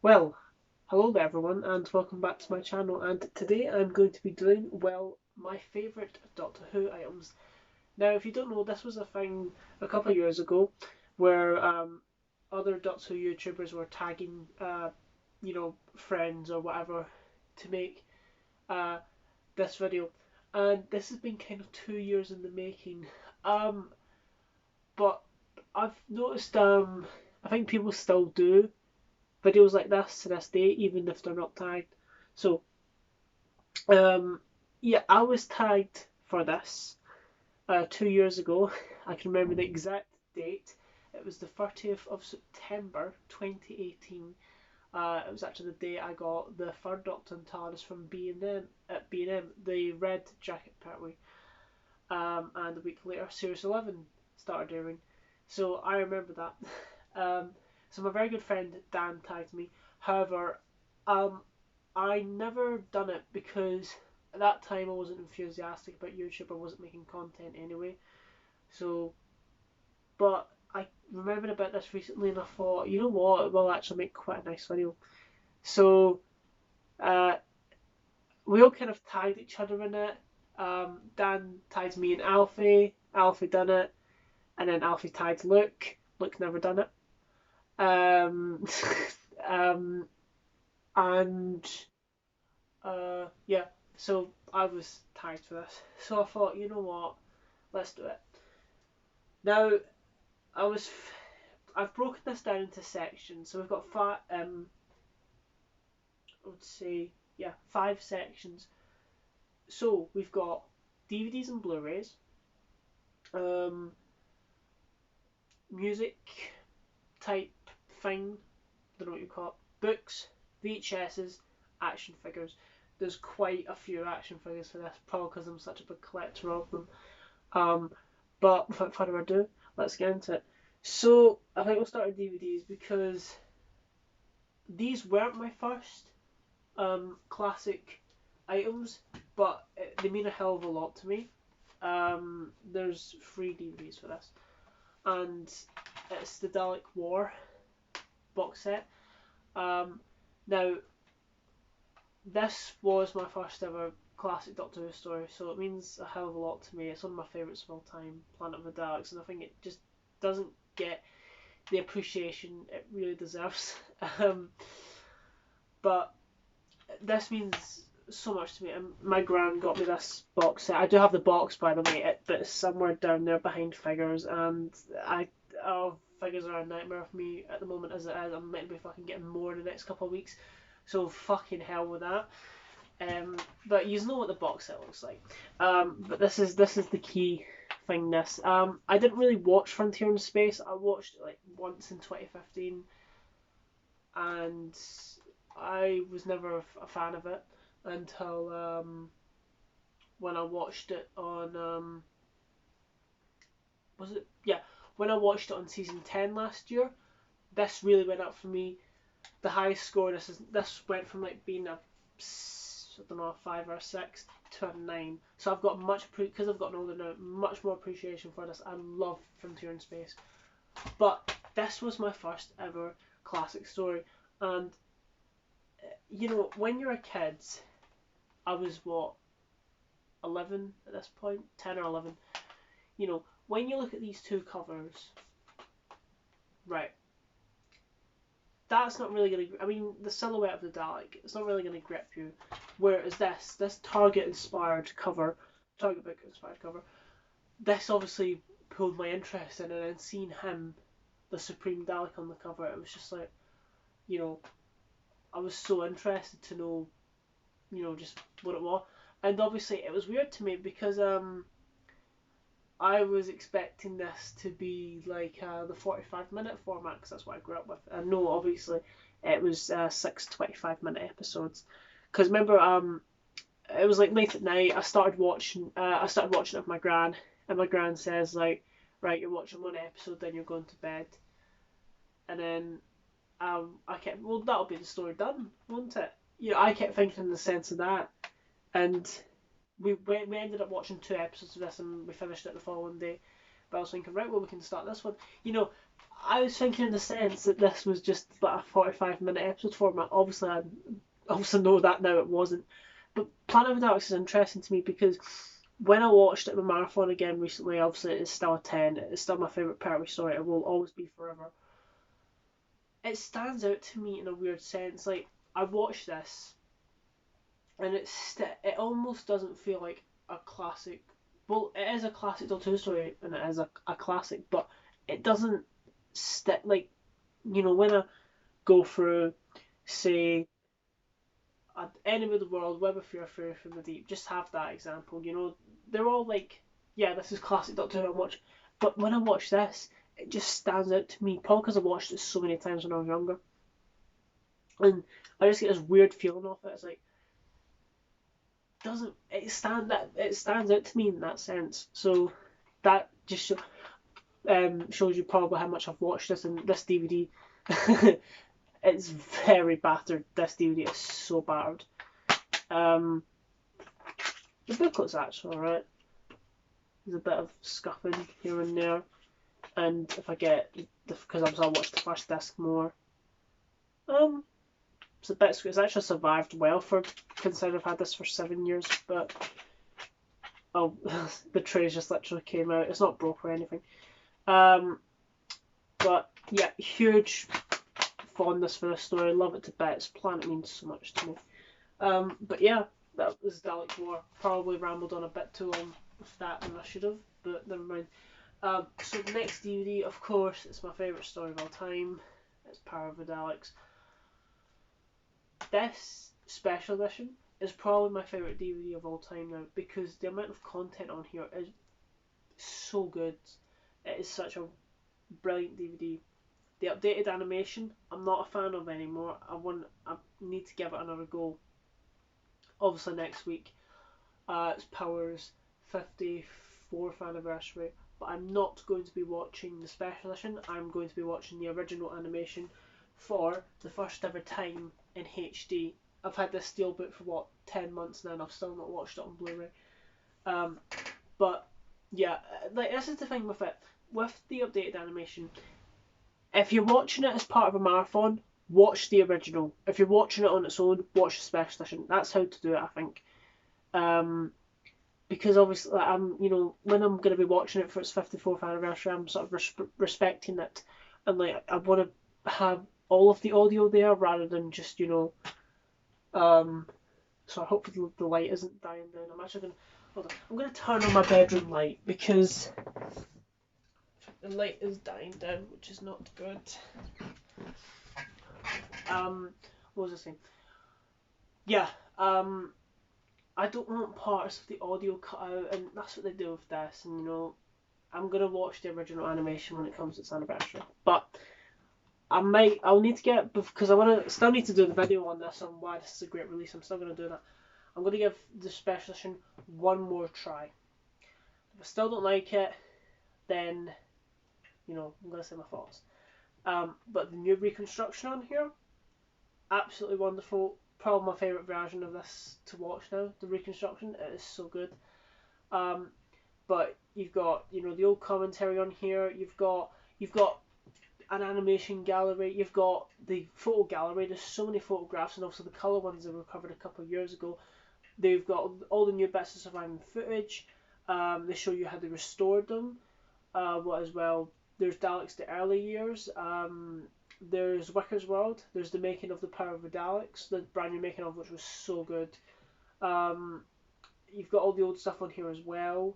Well, hello there everyone and welcome back to my channel, and today I'm going to be doing, my favourite Doctor Who items. Now if you don't know, this was a thing a couple of years ago where other Doctor Who YouTubers were tagging friends or whatever to make uh, this video, and this has been kind of 2 years in the making. Um, but I've noticed I think people still do videos like this to this day, even if they're not tagged. So, um, yeah, I was tagged for this 2 years ago. I can remember the exact date. It was the 30th of September 2018. It was actually the day I got the third Doctor and TARDIS from B&M at B&M, the red jacket Pertwee. And a week later, Series 11 started airing. So I remember that. Um, so my very good friend Dan tagged me. However, um, I never done it because at that time I wasn't enthusiastic about YouTube. I wasn't making content anyway. So, but I remembered about this recently and I thought, you know what, it will actually make quite a nice video. So, uh, we all kind of tagged each other in it. Dan tagged me and Alfie. Alfie done it, and then Alfie tagged Luke. Luke never done it. Um, um, and yeah, so I was tagged for this. So I thought, you know what, let's do it. Now I was, I've broken this down into sections. So we've got I would say, yeah, 5 sections. So we've got DVDs and Blu-rays, um, music type thing, don't know what you call it, books, VHSs, action figures. There's quite a few action figures for this, probably because I'm such a big collector of them. Um, but without further ado, let's get into it. So I think we'll start with DVDs because these weren't my first classic items, but they mean a hell of a lot to me. There's 3 DVDs for this, and it's the Dalek War box set. Um, Now, this was my first ever classic Doctor Who story, so it means a hell of a lot to me. It's one of my favourites of all time, Planet of the Daleks, and I think it just doesn't get the appreciation it really deserves. um, but this means so much to me. And my gran got me this box set. I do have the box, by the way, but it's somewhere down there behind figures, and I oh, figures are a nightmare for me at the moment as it is. I'm meant to be fucking getting more in the next couple of weeks, so fucking hell with that. But you know what the box set looks like. But this is the key thing. This I didn't really watch Frontier in Space. I watched it like once in 2015, and I was never a fan of it until when I watched it on was it yeah when I watched it on season 10 last year. This really went up for me. The highest score. This went from like being a I don't know, a 5 or 6 to a 9. So I've got because I've gotten older now, much more appreciation for this. I love Frontier in Space, but this was my first ever classic story, and when you're a kid, I was what, 11 at this point, 10 or 11. When you look at these two covers, right, that's not really going to. I mean, the silhouette of the Dalek, it's not really going to grip you. Whereas this Target inspired cover, Target book inspired cover, this obviously pulled my interest in, and then seeing him, the Supreme Dalek on the cover, it was just like, you know, I was so interested to know, just what it was. And obviously it was weird to me because I was expecting this to be like the 45-minute format because that's what I grew up with. And no, obviously, it was 6 25-minute episodes. Because remember, it was like late at night. I started watching it with my gran, and my gran says like, "Right, you're watching one episode, then you're going to bed." And then I kept, well, that'll be the story done, won't it? I kept thinking in the sense of that, and we ended up watching 2 episodes of this, and we finished it the following day. But I was thinking, right, well, we can start this one. You know, I was thinking in the sense that this was just like a 45-minute episode format. Obviously, I obviously know that now it wasn't. But Planet of the Daleks is interesting to me because when I watched it in a marathon again recently, obviously it's still a 10. It's still my favourite Pertwee story. It will always be forever. It stands out to me in a weird sense. Like, I watched this, and it almost doesn't feel like a classic. Well, it is a classic Doctor Who story, and it is a classic, but it doesn't stick. Like, you know, when I go through, say, Enemy of the World, Web of Fear, Fury from the Deep, just have that example. You know, they're all like, yeah, this is classic Doctor Who I watch. But when I watch this, it just stands out to me, probably because I watched it so many times when I was younger. And I just get this weird feeling off it. It's like, it stands out to me in that sense. So that just shows you probably how much I've watched this, and this DVD. It's very battered. This DVD is so battered. The booklet's actually alright. There's a bit of scuffing here and there, and if I get because I watched the first disc more, it's a bit. It's actually survived well for considering I've had this for 7 years. But oh, the tray just literally came out. It's not broke or anything. But yeah, huge fondness for this story. Love it to bits. Planet means so much to me. But yeah, that was Dalek War. Probably rambled on a bit too long with that than I should have, but never mind. So the next DVD, of course, it's my favourite story of all time. It's Power of the Daleks. This special edition is probably my favourite DVD of all time now, because the amount of content on here is so good. It is such a brilliant DVD. The updated animation, I'm not a fan of anymore. I need to give it another go. Obviously next week, it's Power's 54th anniversary, but I'm not going to be watching the special edition. I'm going to be watching the original animation for the first ever time in HD. I've had this steelbook for 10 months now, and I've still not watched it on Blu-ray. But yeah, like, this is the thing with it. With the updated animation, if you're watching it as part of a marathon, watch the original. If you're watching it on its own, watch the special edition. That's how to do it, I think. Because obviously, when I'm going to be watching it for its 54th anniversary, I'm sort of respecting it, and like I want to have all of the audio there rather than just so hopefully the light isn't dying down. I'm gonna turn on my bedroom light because the light is dying down, which is not good. What was I saying? Yeah, I don't want parts of the audio cut out, and that's what they do with this. And I'm gonna watch the original animation when it comes to its anniversary. But I'll need to get, because I still need to do the video on this, on why this is a great release. I'm still gonna do that. I'm gonna give the special edition one more try. If I still don't like it, then I'm gonna say my thoughts. But the new reconstruction on here, absolutely wonderful. Probably my favourite version of this to watch now. The reconstruction, it is so good. But you've got the old commentary on here. You've got an animation gallery. You've got the photo gallery. There's so many photographs, and also the colour ones that were covered a couple of years ago. They've got all the new bits of surviving footage. They show you how they restored them. As well, there's Daleks the early years. There's Wicker's World. There's the making of the Power of the Daleks, the brand new making of which was so good. You've got all the old stuff on here as well.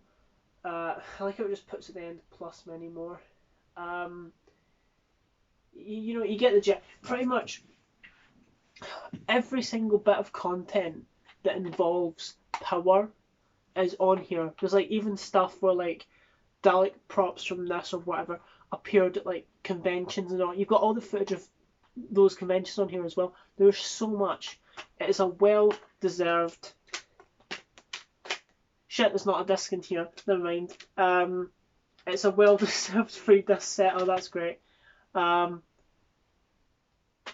I like how it just puts at the end plus many more. You get the gist. Pretty much every single bit of content that involves power is on here. There's like even stuff where like Dalek props from this or whatever appeared at like conventions and all. You've got all the footage of those conventions on here as well. There's so much. It is a well deserved. Shit, there's not a disc in here. Never mind. It's a well deserved free disc set. Oh, that's great.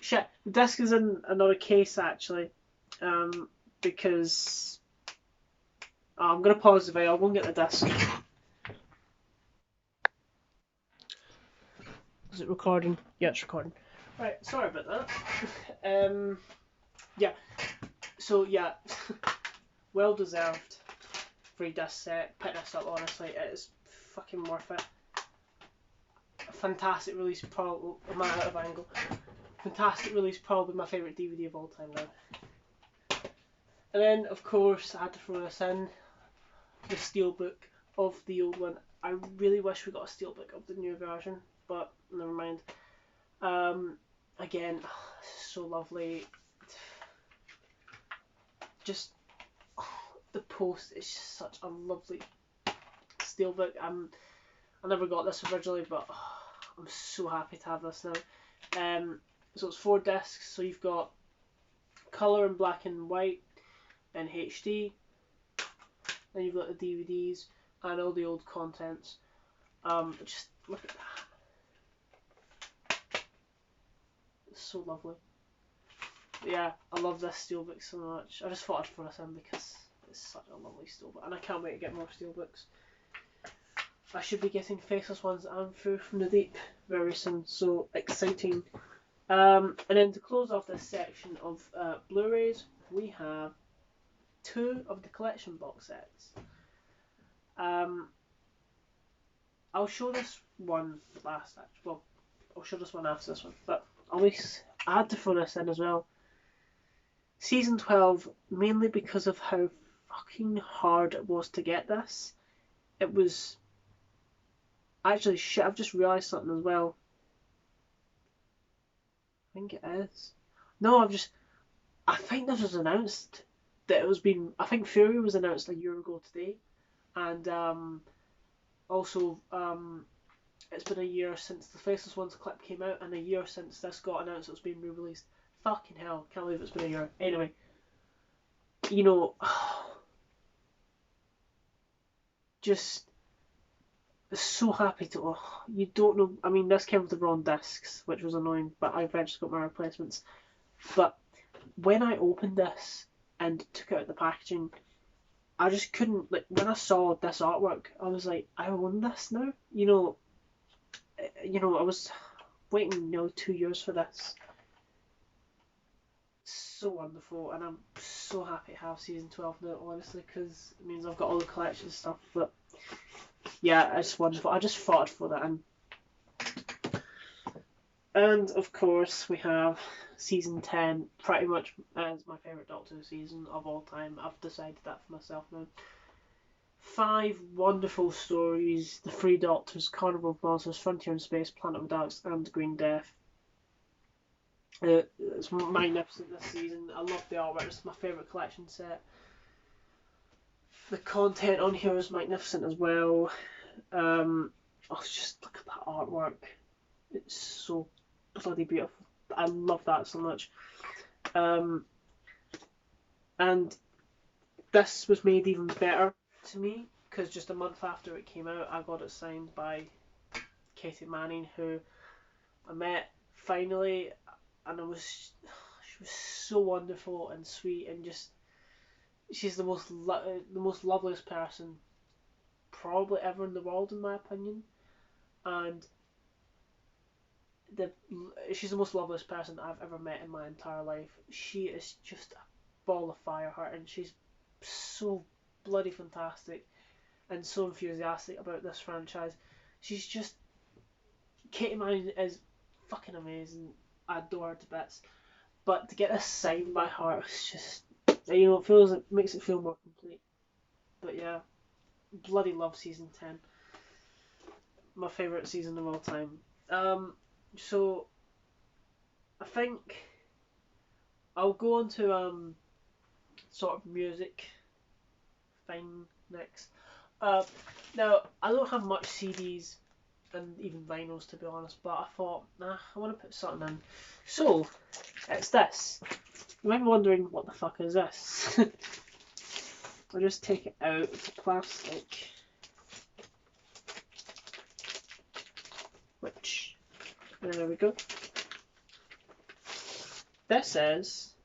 Shit, the disc is in another case actually. Because I'm gonna pause the video. I'll go and get the disc. Is it recording? Yeah, it's recording. Right, sorry about that. Yeah. So yeah, well deserved free disc set. Pick this up, honestly, it is fucking worth it. A fantastic release, probably. I'm out of angle. Fantastic release, probably my favourite DVD of all time now. And then, of course, I had to throw this in, the steelbook of the old one. I really wish we got a steelbook of the new version, but never mind. Again, so lovely. Just the post is just such a lovely steelbook. I never got this originally, but I'm so happy to have this now. So it's 4 discs. So you've got colour in black and white and HD. Then you've got the DVDs and all the old contents. Just look at that. It's so lovely. But yeah, I love this steelbook so much. I just thought I'd throw this in because it's such a lovely steelbook, and I can't wait to get more steelbooks. I should be getting Faceless Ones and Through from the Deep very soon, so exciting. And then to close off this section of Blu-rays, we have 2 of the collection box sets. I'll show this one last, actually. Well, I'll show this one after this one, but I had to throw this in as well. Season 12, mainly because of how fucking hard it was to get this. It was... Actually, shit, I've just realised something as well. I think it is. No, I think this was announced that it was been... I think Fury was announced a year ago today. And also, it's been a year since the Faceless Ones clip came out, and a year since this got announced it was being re-released. Fucking hell, can't believe it's been a year. Anyway, you know, just so happy to. You don't know. I mean, this came with the wrong discs, which was annoying, but I eventually got my replacements. But when I opened this and took out the packaging, I just couldn't. Like, when I saw this artwork, I was like, I own this now. You know, I was waiting 2 years for this. So wonderful, and I'm so happy to have season 12 now, honestly, because it means I've got all the collection stuff. But yeah, it's wonderful. I just thought I'd throw that in. And of course, we have season 10, pretty much as my favourite Doctor Who season of all time. I've decided that for myself now. 5 wonderful stories: The Three Doctors, Carnival of Monsters, Frontier in Space, Planet of Darks, and Green Death. It's magnificent this season. I love the artwork. It's my favourite collection set. The content on here is magnificent as well. Just look at that artwork. It's so bloody beautiful. I love that so much. And this was made even better to me because just a month after it came out, I got it signed by Katie Manning, who I met finally. And she was so wonderful and sweet, and just she's the most loveliest person probably ever in the world, in my opinion. And she's the most loveliest person I've ever met in my entire life. She is just a ball of fire, her, and she's so bloody fantastic and so enthusiastic about this franchise. She's just... Katie Manning is fucking amazing. I adore her to bits, but to get this signed by her, it's just, it makes it feel more complete. But yeah, bloody love season 10. My favourite season of all time. So I think I'll go on to sort of music thing next. Now I don't have much CDs and even vinyls, to be honest, but I thought, I want to put something in. So, it's this. You might be wondering, what the fuck is this? I'll just take it out of the plastic. There we go. This is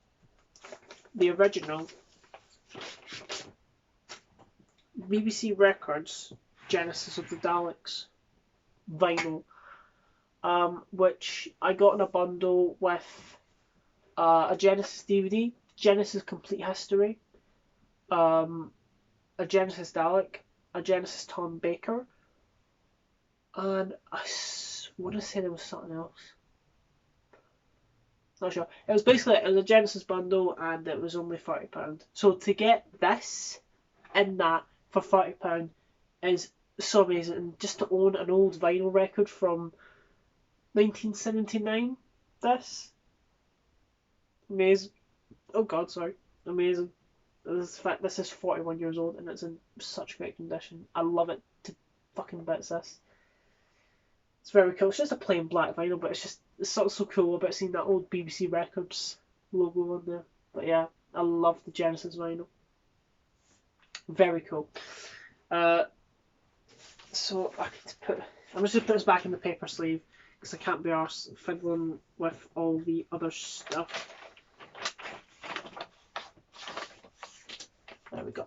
the original BBC Records Genesis of the Daleks vinyl. which I got in a bundle with a Genesis DVD, Genesis Complete History, a Genesis Dalek, a Genesis Tom Baker, and I want to say there was something else. Not sure. It was a Genesis bundle and it was only £30. So to get this in that for £30 is so amazing. And just to own an old vinyl record from 1979, this amazing. Oh God, sorry, amazing. This is 41 years old and it's in such great condition. I love it to fucking bits. It's very cool. It's just a plain black vinyl, but it's so cool about seeing that old BBC Records logo on there. But yeah, I love the Genesis vinyl. Very cool. So I'm just gonna put this back in the paper sleeve because I can't be arsed fiddling with all the other stuff. There we go.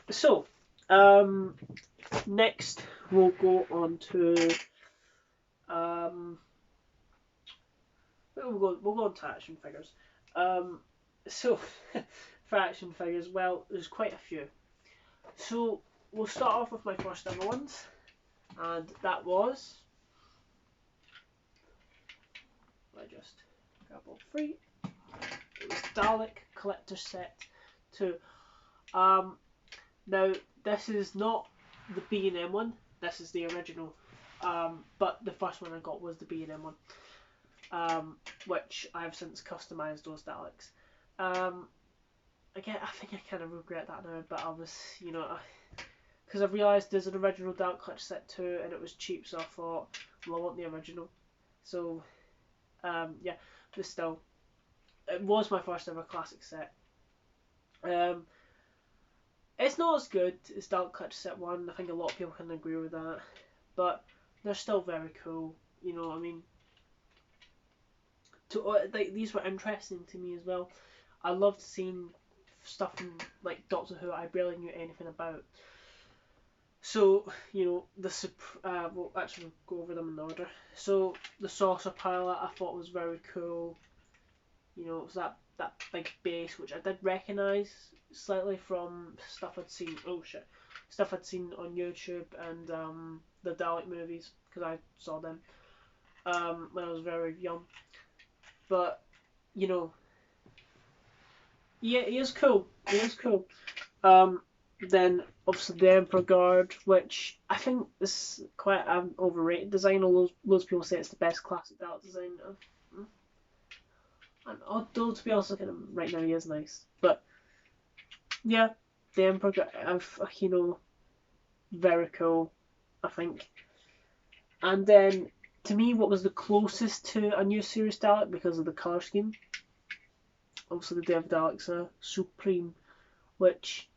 So, next we'll go on to we'll go on to action figures. So for action figures, well, there's quite a few. So we'll start off with my first ever ones, and that was. I just grab all three. It was Dalek Collector Set 2. Now this is not the B&M one. This is the original. But the first one I got was the B&M one, which I've since customised those Daleks. Again, I think I kind of regret that now, but I was, because I realised there's an original Dalek Collector Set 2 and it was cheap, so I thought, well, I want the original. So, yeah, but still, it was my first ever classic set. It's not as good as Dalek Collector Set 1, I think a lot of people can agree with that, but they're still very cool, you know what I mean? These were interesting to me as well. I loved seeing stuff in like Doctor Who I barely knew anything about. So, we'll actually go over them in order. So, the Saucer Pilot I thought was very cool. It was that big base, which I did recognise slightly from stuff I'd seen. Oh shit. Stuff I'd seen on YouTube and the Dalek movies, because I saw them when I was very young. But, yeah, he is cool. He is cool. Then, obviously, the Emperor Guard, which I think is quite an overrated design. Loads of people say it's the best classic Dalek design. And although, to be honest, looking at him right now, he is nice. But, yeah, the Emperor Guard, very cool, I think. And then, to me, what was the closest to a new series Dalek because of the colour scheme? Obviously, the Day of Daleks Supreme, which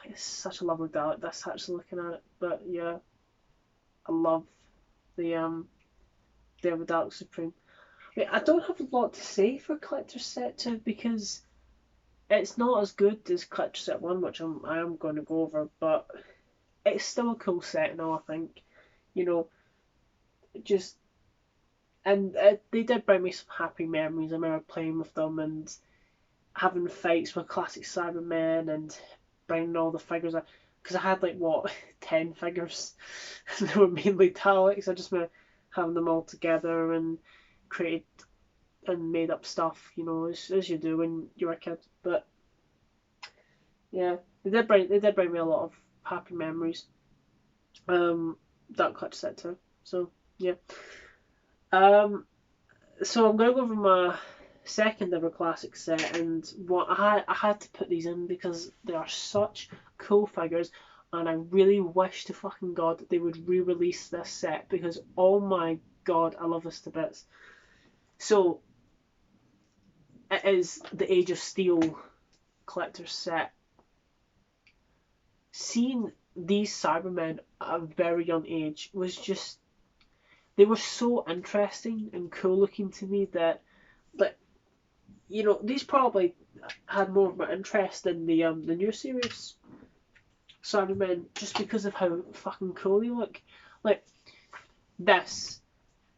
it's such a lovely Dalek. That's actually looking at it, but yeah, I love the Day of Dalek Supreme. I don't have a lot to say for Collector Set 2 because it's not as good as Collector Set 1, which I am going to go over, but it's still a cool set now, I think. They did bring me some happy memories. I remember playing with them and having fights with classic Cybermen and bringing all the figures. Because I had 10 figures. They were mainly Daleks. I just remember having them all together and created and made up stuff, as you do when you're a kid. But yeah, they did bring me a lot of happy memories. That Clutch Set 2. So yeah. So I'm gonna go over my second ever classic set, and what I had to put these in because they are such cool figures, and I really wish to fucking God that they would re-release this set because oh my God, I love this to bits. So it is the Age of Steel collector set. Seeing these Cybermen at a very young age was just, they were so interesting and cool looking to me that, these probably had more of my interest in the new series Cybermen just because of how fucking cool they look. this,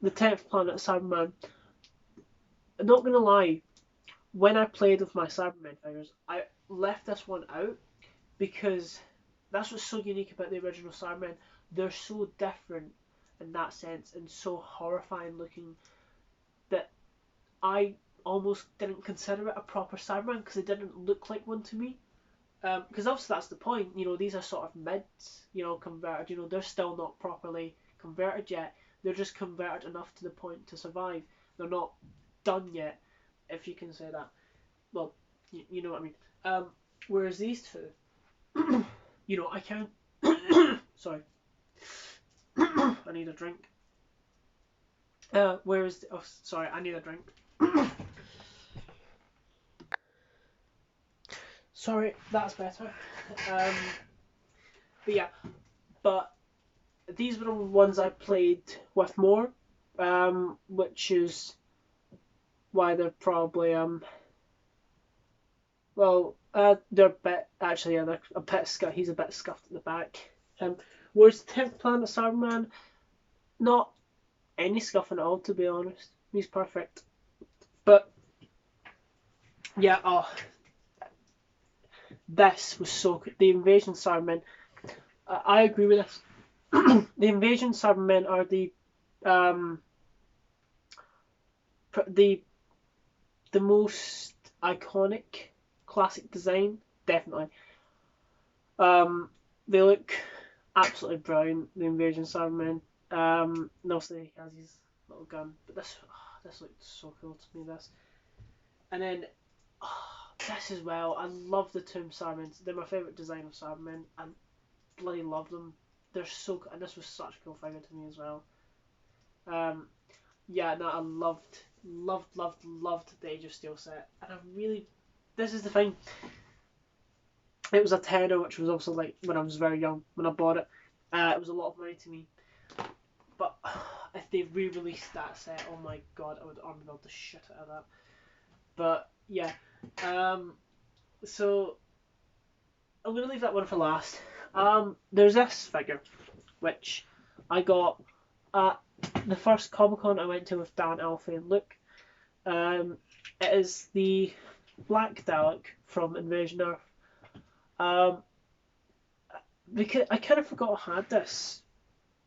the 10th Planet Cyberman. I'm not gonna lie, when I played with my Cybermen figures, I left this one out because that's what's so unique about the original Cybermen. They're so different in that sense and so horrifying looking that I almost didn't consider it a proper Cyberman because it didn't look like one to me. Because obviously that's the point. You know, these are sort of mids. You know, converted. You know, they're still not properly converted yet. They're just converted enough to the point to survive. They're not done yet, if you can say that. Well, you know what I mean. Whereas these two, you know, I can't. Sorry, I need a drink. Whereas, oh, sorry, I need a drink. Sorry, that's better. But yeah, but these were the ones I played with more, which is why they're probably well, they're a bit actually, yeah, they're a bit scuffed. He's a bit scuffed at the back. Whereas 10th Planet Cyberman, not any scuffing at all, to be honest. He's perfect. But yeah, oh, this was so good. The Invasion Cybermen. I agree with this. The Invasion Cybermen are um the most iconic classic design, definitely. They look absolutely brilliant. The Invasion Cybermen. And also he has his little gun, but this looked so cool to me. This, and then this as well. I love the Tomb Cybermen. They're my favourite design of Cybermen. I bloody love them. They're so, and this was such a cool figure to me as well. Yeah, no, I loved the Age of Steel set, and I really, this is the thing. It was a tenner, which was also like when I was very young when I bought it. It was a lot of money to me, but if they re-released that set, oh my god, I would unveil the shit out of that. But yeah, so I'm gonna leave that one for last. There's this figure, which I got at the first Comic Con I went to with Dan, Alfie, and Luke. It is the Black Dalek from Invasion Earth. Because I kind of forgot I had this,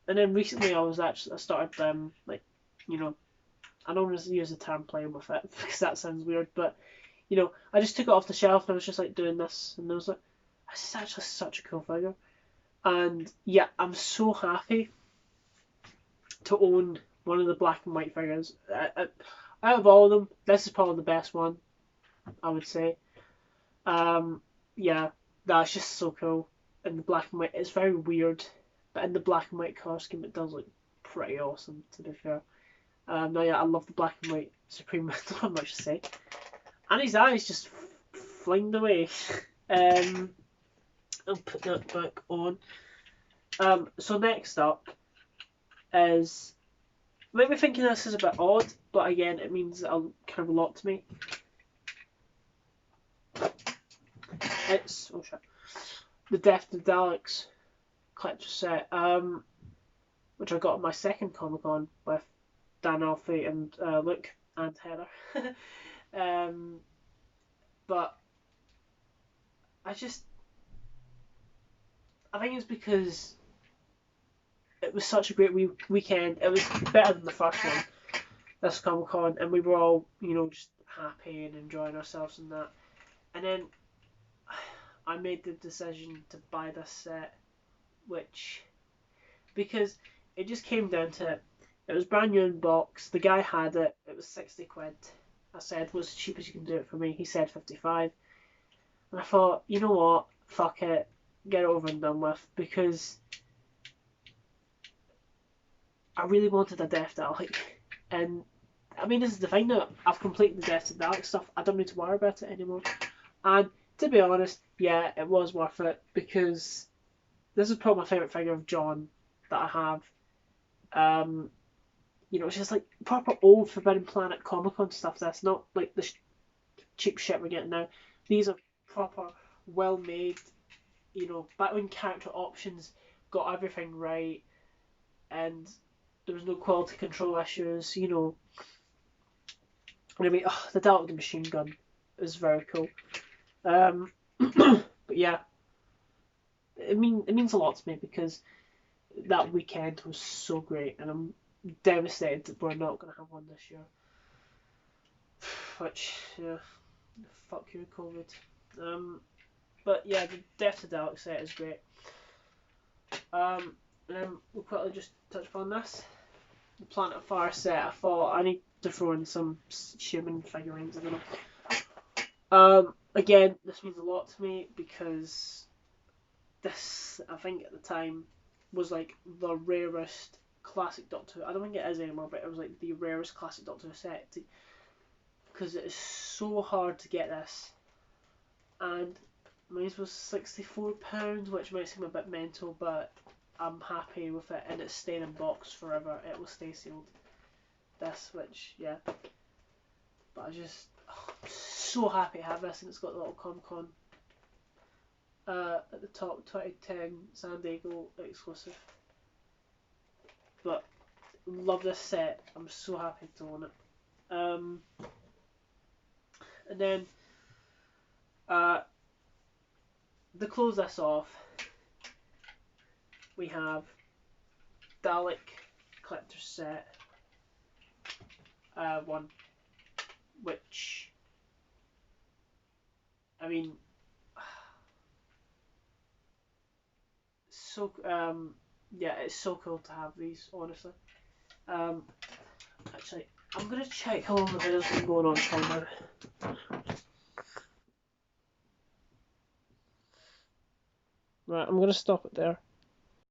and then recently I started like, you know, I don't want to use the term playing with it because that sounds weird, but you know, I just took it off the shelf and I was just like doing this, and I was like, this is actually such a cool figure, and yeah, I'm so happy to own one of the black and white figures. Out of all of them, this is probably the best one, I would say. Yeah, that's just so cool. In the black and white, it's very weird, but in the black and white color scheme, it does look pretty awesome. To be fair, no, yeah, I love the black and white Supreme. I don't have much to say. And his eyes just flinged away. I'll put that back on. So next up is, maybe thinking this is a bit odd, but again, it means kind of a lot to me. It's the Death of the Daleks collector set, which I got at my second Comic Con with Dan, Alfie, and Luke and Heather. But I think it's because it was such a great weekend. It was better than the first one, this Comic Con, and we were all, you know, just happy and enjoying ourselves and that. And then I made the decision to buy this set, which, because it just came down to it. It was brand new in box. The guy had it. It was 60 quid. I said, what's the cheapest you can do it for me? He said 55. And I thought, you know what? Fuck it. Get it over and done with. Because I really wanted a Death Dalek. And I mean, this is the thing now. I've completed the Death Dalek stuff. I don't need to worry about it anymore. And to be honest, yeah, it was worth it. Because this is probably my favourite figure of John that I have. You know, it's just like proper old Forbidden Planet Comic Con stuff. That's not like the cheap shit we're getting now. These are proper, well made. You know, back when character options got everything right, and there was no quality control issues, you know. And I mean, the Dalek with the machine gun is very cool. But yeah, it means a lot to me because that weekend was so great, and I'm devastated that we're not going to have one this year. Which, yeah, fuck you, COVID. But yeah, the Death to Dalek set is great. And then we'll quickly just touch upon this. The Planet of Fire set, I thought I need to throw in some human figurines, I don't know. Again, this means a lot to me because this, I think at the time, was like the rarest classic Doctor Who. I don't think it is anymore, but it was like the rarest classic Doctor Who set. Because it is so hard to get this. And mine was £64, which might seem a bit mental, but I'm happy with it, and it's staying in box forever. It will stay sealed. This, which, yeah. But I'm so happy to have this, and it's got the little Comic-Con at the top, 2010 San Diego exclusive. But love this set. I'm so happy to own it. And then to close this off, we have Dalek Collector Set 1, which, I mean, so yeah, it's so cool to have these, honestly. Actually, I'm gonna check how long the video's been going on for now. Right, I'm gonna stop it there.